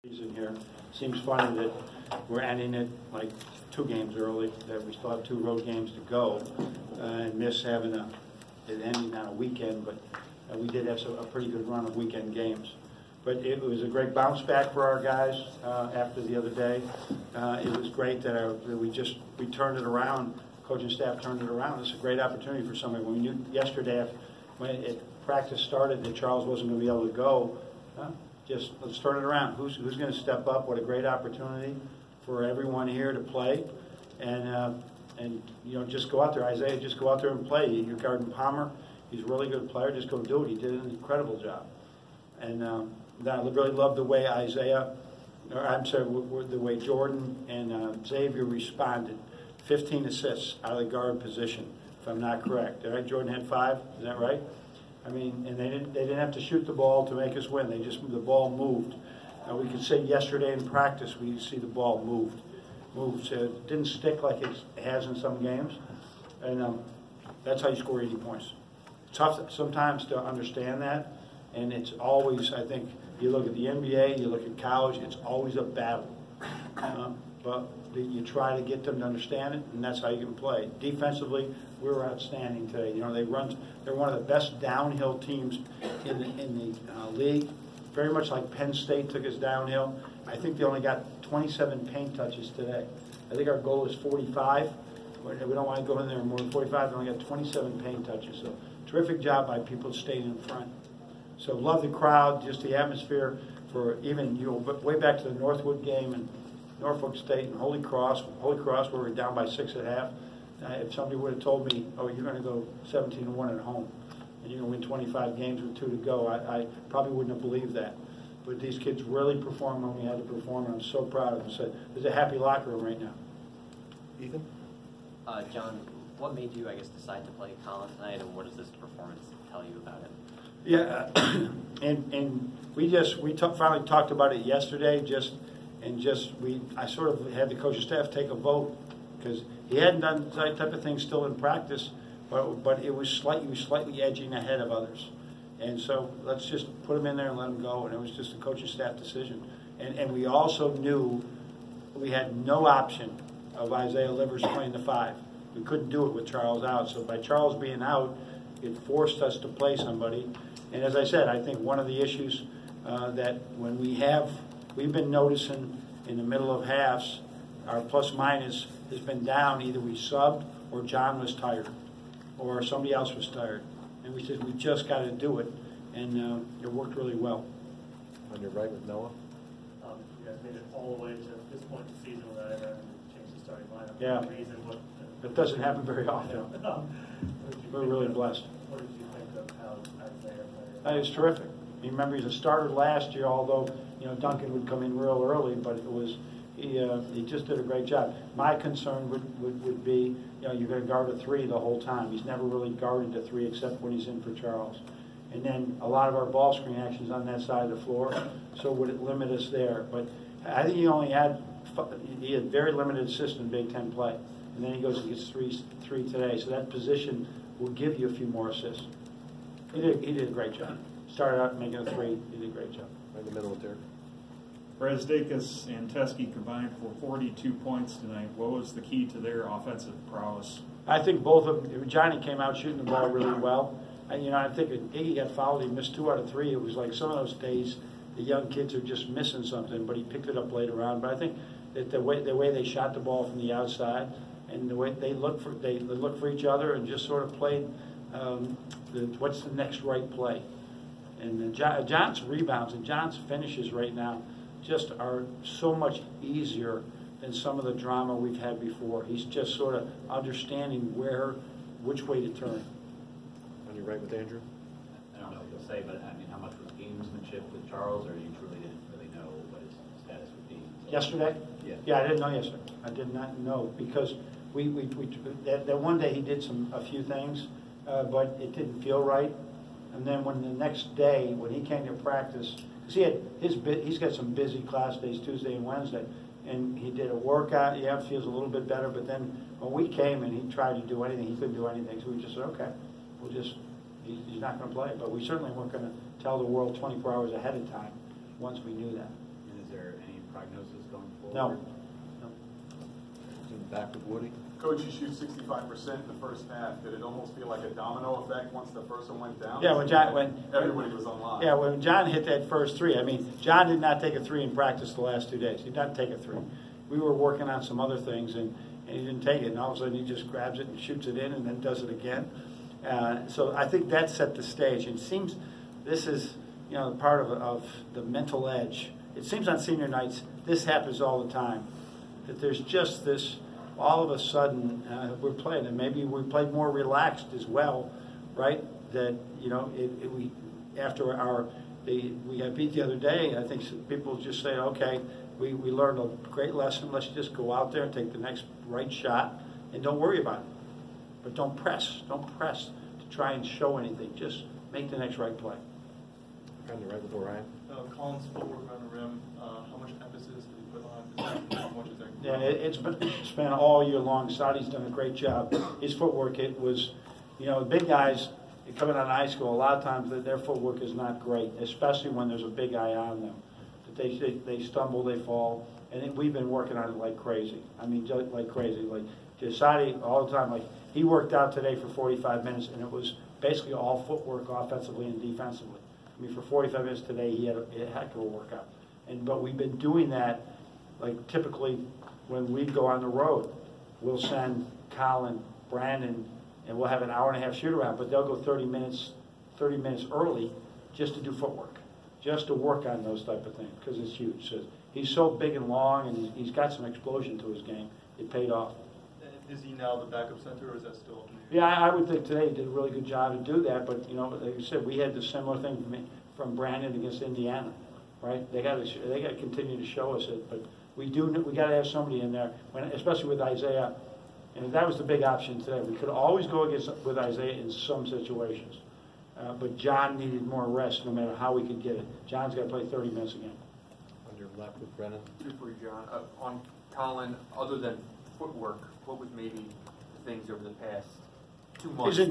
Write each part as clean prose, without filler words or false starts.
season here. Seems funny that we're ending it like 2 games early, that we still have 2 road games to go, and miss having it ending on a weekend, but we did have a pretty good run of weekend games. But it was a great bounce back for our guys after the other day. It was great that we turned it around. Coaching staff turned it around. It's a great opportunity for somebody. When we knew yesterday when practice started that Charles wasn't going to be able to go, just let's turn it around. Who's going to step up? What a great opportunity for everyone here to play, and just go out there. Isaiah, just go out there and play. You're guarding Palmer. He's a really good player. Just go do it. He did an incredible job, and I really love the way the way Jordan and Xavier responded. 15 assists out of the guard position, if I'm not correct. All right, Jordan had 5. Is that right? I mean, and they didn't have to shoot the ball to make us win. The ball moved. We could say yesterday in practice we see the ball moved. So it didn't stick like it has in some games, and that's how you score 80 points. Tough sometimes to understand that, and it's always, I think, you look at the NBA, you look at college, it's always a battle. But you try to get them to understand it, and that's how you can play. Defensively, we were outstanding today. They're one of the best downhill teams in the league. Very much like Penn State took us downhill. I think they only got 27 paint touches today. I think our goal is 45. We don't want to go in there more than 45. They only got 27 paint touches. So terrific job by people staying in front. So love the crowd, just the atmosphere for even way back to the Northwood game and Norfolk State and Holy Cross, where we were down by 6 at half. If somebody would have told me, oh, you're going to go 17-1 at home, and you're going to win 25 games with 2 to go, I probably wouldn't have believed that. But these kids really performed when we had to perform, and I'm so proud of them. So there's a happy locker room right now. Ethan? John, what made you, decide to play Colin tonight, and what does this performance tell you about him? Yeah, and we finally talked about it yesterday. I sort of had the coaching staff take a vote because he hadn't done that type of thing still in practice, but he was slightly edging ahead of others, and so let's just put him in there and let him go. And it was just a coaching staff decision, and we also knew we had no option of Isaiah Livers playing the 5. We couldn't do it with Charles out, so by Charles being out, it forced us to play somebody. And as I said, I think one of the issues that when we've been noticing in the middle of halves, our plus minus has been down. Either we subbed or John was tired or somebody else was tired. And we said, we just got to do it. And it worked really well. On your right with Noah. You guys made it all the way to this point in the season without ever having to change the starting lineup. Yeah. That doesn't happen very often. We're really blessed. What did you think of how Isaiah played? It was terrific. You remember he's a starter last year, although Duncan would come in real early, but he just did a great job. My concern would be you're going to guard a 3 the whole time. He's never really guarded a 3 except when he's in for Charles. And then a lot of our ball screen actions on that side of the floor, so would it limit us there? But I think he had very limited assists in Big Ten play, and then he goes and gets three today. So that position will give you a few more assists. He did a great job. Started out making a 3. He did a great job. Right in the middle of Derek. Brazdeikis and Teskey combined for 42 points tonight. What was the key to their offensive prowess? I think both of them. Johnny came out shooting the ball really well. I think Iggy got fouled. He missed 2 out of 3. It was like some of those days the young kids are just missing something, but he picked it up later on. But I think that the way they shot the ball from the outside and the way they looked for each other and just sort of played what's the next right play. And John's rebounds and John's finishes right now just are so much easier than some of the drama we've had before. He's just sort of understanding which way to turn. On your right with Andrew? I don't know what you'll say, but how much was gamesmanship with Charles, or you truly didn't really know what his status would be? Yesterday? Yeah, I didn't know yesterday. I did not know because that one day he did a few things, but it didn't feel right. And then when the next day, when he came to practice, because he's got some busy class days, Tuesday and Wednesday, and he did a workout. Yeah, feels a little bit better. But then when we came and he tried to do anything, he couldn't do anything. So we just said, okay, he's not going to play. But we certainly weren't going to tell the world 24 hours ahead of time once we knew that. And is there No. Back with Woody. Coach, you shoot 65% in the first half. Did it almost feel like a domino effect once the first one went down? Yeah, when everybody was online. Yeah, when John hit that first three, I mean, John did not take a three in practice the last 2 days. He did not take a three. We were working on some other things, and he didn't take it. And all of a sudden, he just grabs it and shoots it in, and then does it again. So I think that set the stage. It seems this is, part of the mental edge. It seems on senior nights, this happens all the time, that there's just this. All of a sudden, we're playing, and maybe we played more relaxed as well, right? That we after we got beat the other day. I think people just say, okay, we learned a great lesson. Let's just go out there and take the next right shot, and don't worry about it. But don't press to try and show anything. Just make the next right play. On your right with Orion. Collins' footwork on the rim, how much emphasis did he put on? How much is there? Yeah, it's been all year long. Sadi's done a great job. His footwork, it was, the big guys coming out of high school, a lot of times their footwork is not great, especially when there's a big guy on them. They stumble, they fall, and we've been working on it like crazy. I mean, just like crazy. Like Sadi all the time. Like he worked out today for 45 minutes, and it was basically all footwork, offensively and defensively. I mean, for 45 minutes today, he had a heck of a workout. But we've been doing that, like typically when we go on the road, we'll send Colin, Brandon, and we'll have an hour and a half shoot around, but they'll go 30 minutes early just to do footwork, just to work on those type of things, because it's huge. So he's so big and long, and he's got some explosion to his game. It paid off. Is he now the backup center, or is that still? Yeah, I would think today he did a really good job to do that, but like I said, we had the similar thing from Brandon against Indiana, right? They got to continue to show us it, but we got to have somebody in there, especially with Isaiah, and that was the big option today. We could always go with Isaiah in some situations, but John needed more rest no matter how we could get it. John's got to play 30 minutes again. On your left with Brennan. Two for you, John. On Colin, other than footwork, what was maybe the things over the past 2 months? His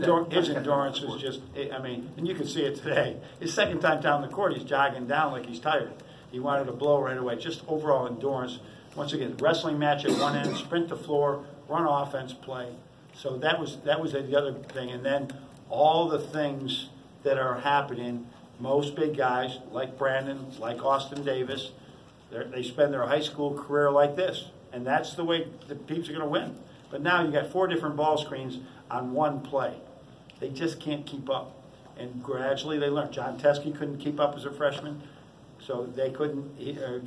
endurance is just, and you can see it today. His second time down the court, he's jogging down like he's tired. He wanted to blow right away. Just overall endurance. Once again, wrestling match at one end, sprint the floor, run offense, play. So that was the other thing. And then all the things that are happening, most big guys, like Brandon, like Austin Davis, they spend their high school career like this. And that's the way the teams are going to win. But now you got 4 different ball screens on one play. They just can't keep up. And gradually they learn. John Teskey couldn't keep up as a freshman, so they couldn't.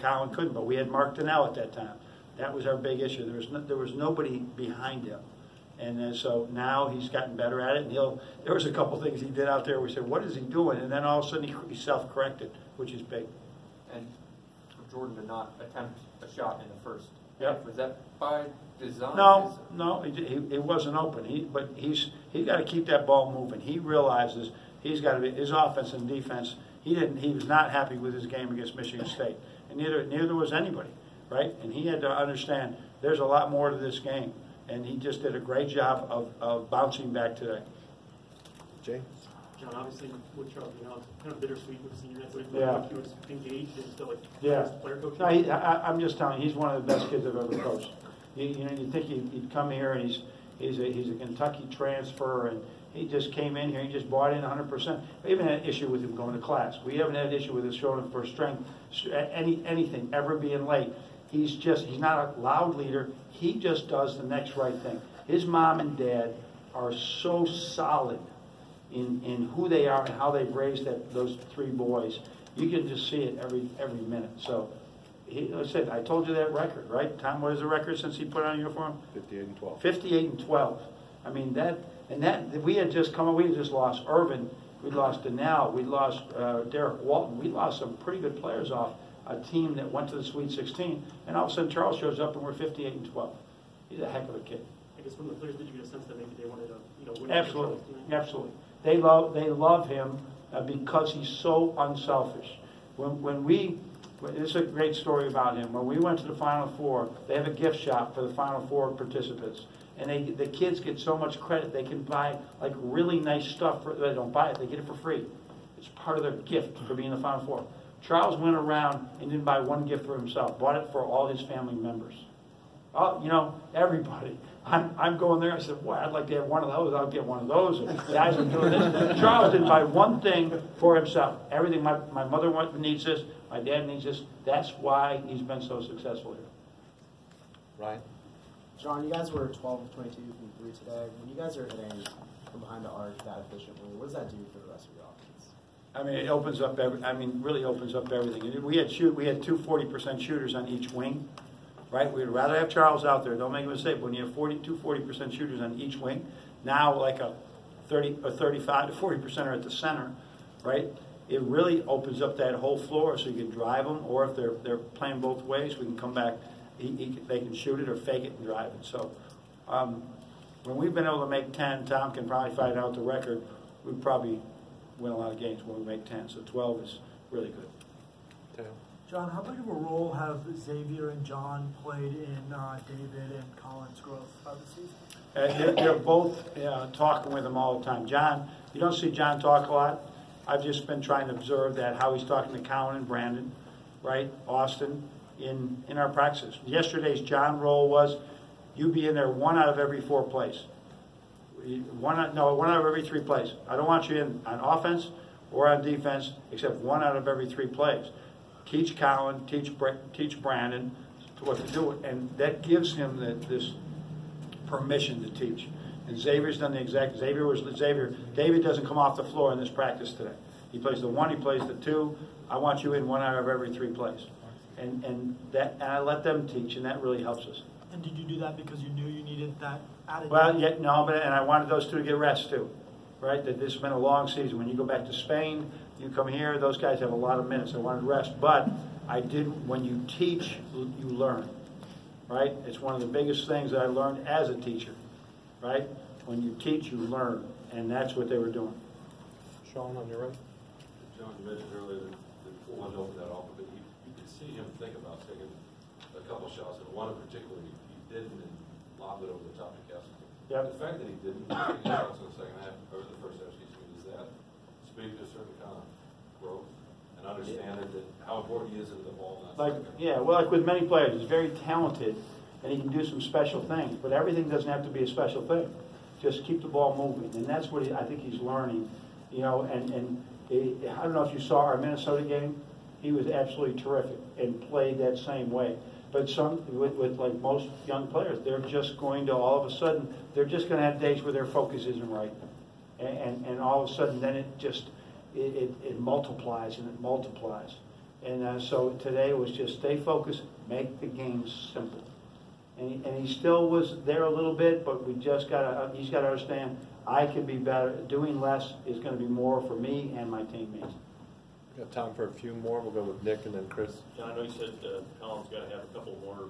Colin couldn't. But we had Mark Donnell at that time. That was our big issue. There was nobody behind him. And so now he's gotten better at it. And there was a couple things he did out there. We said, what is he doing? And then all of a sudden he self-corrected, which is big. And for Jordan to not attempt a shot in the first. Yep. Was that by design? No, it wasn't open. But he's got to keep that ball moving. He realizes he's got to be his offense and defense. He was not happy with his game against Michigan State, and neither was anybody, right? And he had to understand there's a lot more to this game, and he just did a great job of bouncing back today. Jay? John, obviously with Charles, it's kind of bittersweet with senior night, but Yeah. he was engaged and still player coach. No, I'm just telling you, he's one of the best kids I've ever coached. You think he'd come here, and he's a Kentucky transfer, and he just came in here. He just bought in 100%. We haven't had an issue with him going to class. We haven't had an issue with his showing up for strength, anything, ever being late. He's not a loud leader. He just does the next right thing. His mom and dad are so solid in who they are and how they've raised those 3 boys. You can just see it every minute. So, I told you that record, right? Tom, what is the record since he put on a uniform? 58-12. 58-12. I mean, we had just lost Irvin, we lost Donnell, we lost Derek Walton, we lost some pretty good players off a team that went to the Sweet 16, and all of a sudden Charles shows up and we're 58-12. He's a heck of a kid. I guess from the players, did you get a sense that maybe they wanted to, win? Absolutely. They love him because he's so unselfish. This is a great story about him. When we went to the Final Four, they have a gift shop for the Final Four participants. And the kids get so much credit, they can buy like really nice stuff. They don't buy it, they get it for free. It's part of their gift for being in the Final Four. Charles went around and didn't buy one gift for himself, bought it for all his family members. Oh, you know, everybody. I'm going there. I said, boy, I'd like to have one of those. I'll get one of those. And guys are doing this. Charles didn't buy one thing for himself. Everything, my mother needs this. My dad needs this. That's why he's been so successful here. Ryan? John, you guys were 12 of 22 from 3 today. When you guys are hitting from behind the arc that efficiently, what does that do for the rest of your offense? I mean, it opens up really opens up everything. We had two 40% shooters on each wing, right? We'd rather have Charles out there. Don't make a mistake. When you have 40% shooters on each wing, now like a 35 to 40% are at the center, right? It really opens up that whole floor so you can drive them, or if they're playing both ways, we can come back. They can shoot it or fake it and drive it. So when we've been able to make 10, Tom can probably find out the record, we probably win a lot of games when we make 10. So 12 is really good. Dale? John, how big of a role have Xavier and John played in David and Colin's growth this season? They're both talking with him all the time. John, you don't see John talk a lot. I've just been trying to observe that, how he's talking to Colin and Brandon, right, Austin, in our practices. Yesterday's John role was, you be in there 1 out of every 4 plays. 1 out of every 3 plays. I don't want you in on offense or on defense, except 1 out of every 3 plays. Teach Colin, teach Brandon what to do, and that gives him this permission to teach. And Xavier's done the exact. Xavier. David doesn't come off the floor in this practice today. He plays the 1. He plays the 2. I want you in 1 out of every 3 plays, and I let them teach, and that really helps us. And did you do that because you knew you needed that added? Well, and I wanted those 2 to get rest too, right? That this has been a long season. When you go back to Spain, you come here, those guys have a lot of minutes. I wanted rest, but I did. When you teach, you learn, right? It's one of the biggest things that I learned as a teacher, right? When you teach, you learn, and that's what they were doing. Sean, on your right? John, you mentioned earlier that the one opened that offer, but you could see him think about taking a couple shots, and one in particular he didn't, and lobbed it over the top of Kessler. Yep. The fact that he didn't take shots in the second half, or the first half, excuse me, does that speak to a certain kind of growth and understanding that how important he is at the ball? Like with many players, he's very talented, and he can do some special things, but everything doesn't have to be a special thing. Just keep the ball moving, and that's what I think he's learning. You know, and I don't know if you saw our Minnesota game. He was absolutely terrific and played that same way. But with like most young players, they're just going to all of a sudden, they're just going to have days where their focus isn't right, and all of a sudden then it multiplies and it multiplies. And so today was just stay focused, make the game simple. And he still was there a little bit, but he's got to understand, I can be better. Doing less is going to be more for me and my teammates. We've got time for a few more. We'll go with Nick and then Chris. John, I know you said Colin's got to have a couple more,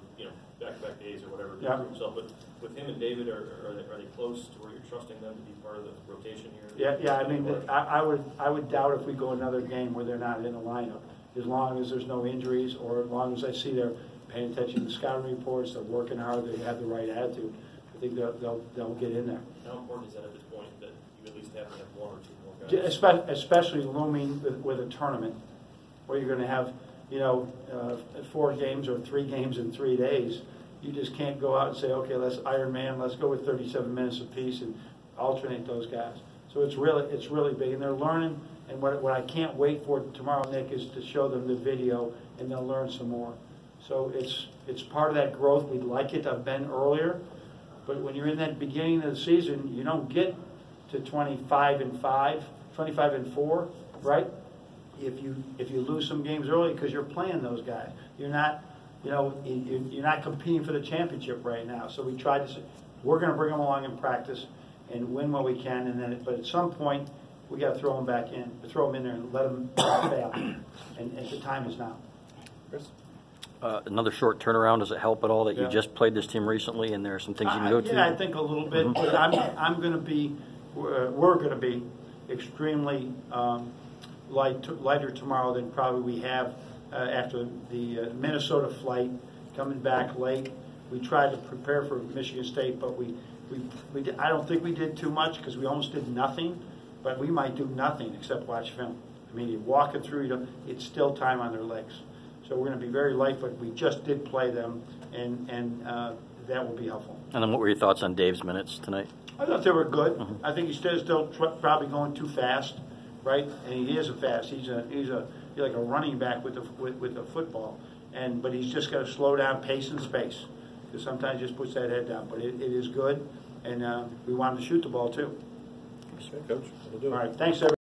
back-to-back days or whatever to Yeah. prove himself. But with him and David, are they close to where you're trusting them to be part of the rotation here? Yeah. I mean, I would doubt if we go another game where they're not in the lineup, as long as there's no injuries, or as long as I see they're paying attention to scouting reports, they're working hard, they have the right attitude. I think they'll get in there. How important is that at this point that you at least have to have 1 or 2 more guys? Especially looming with a tournament where you're going to have 4 games or 3 games in 3 days. You just can't go out and say, okay, let's Iron Man, let's go with 37 minutes apiece and alternate those guys. So it's really big, and they're learning. And what I can't wait for tomorrow, Nick, is to show them the video, and they'll learn some more. So it's part of that growth. We'd like it to have been earlier, but when you're in that beginning of the season, you don't get to 25-5, 25-4, right? If you lose some games early because you're playing those guys, you're not competing for the championship right now. So we tried to say, we're going to bring them along in practice and win what we can, but at some point we got to throw them in there and let them fail, and the time is now. Chris? Another short turnaround, does it help at all that you just played this team recently and there are some things you can go to? Yeah, I think a little bit. But we're going to be extremely lighter tomorrow than probably we have after the Minnesota flight, coming back late. We tried to prepare for Michigan State, but I don't think we did too much because we almost did nothing. But we might do nothing except watch film. I mean, you're walking through, it's still time on their legs. So we're going to be very light, but we just did play them, and that will be helpful. And then what were your thoughts on Dave's minutes tonight? I thought they were good. I think he's still probably going too fast, right? And he isn't fast. He's like a running back with the football, but he's just got to slow down, pace and space, because sometimes he just puts that head down. But it is good, and we want him to shoot the ball too. Coach. All right, thanks everybody.